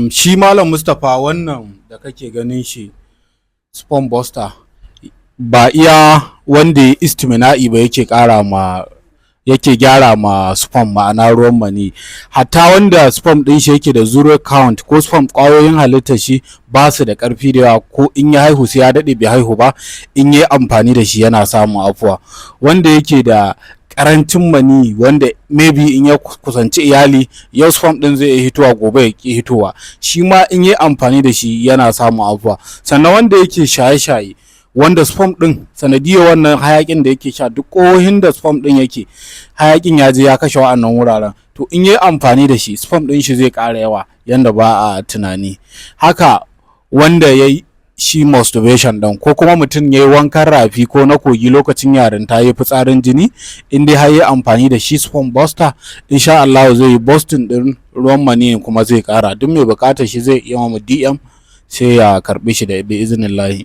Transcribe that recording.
Shi Malam Mustapha wannan da kake ganin shi sperm buster ba iya wanda ya istimina'i ba yake gyara ma sperm ma'ana ruwan mani, hatta wanda sperm din shi yake da zero count ko sperm kwayoyin halittar shi ba su da karfi da yawa, ko in ya haihu sai ya dade bai haihu ba, in yi amfani da shi yana samun afuwa. Wanda yake da karancin mani, wanda maybe in ya kusanci iyali yau sperm din zai hitowa gobe ya ki hitowa, shi ma in yi amfani da shi yana samun afuwa. Sannan wanda yake shaye-shaye, wanda sperm din sanadiyar wannan hayakin da yake sha, duk kohin da sperm din yake hayakin ya je ya kashe wa'annan wuraren, to in yi amfani da shi sperm din shi zai ƙara yawa yanda ba a tunani. Haka wanda ya shi masturbation din, ko kuma mutum ya yi wankan rafi ko na kogi lokacin yarinta ya fitsarin jini, in dai har yi amfani da shi sperm buster, insha Allah zai yi busting din ruwan maniyin kuma zai ƙara. Duk mai buƙatar shi zai iya mu DM sai ya karɓi shi da izinin Allah.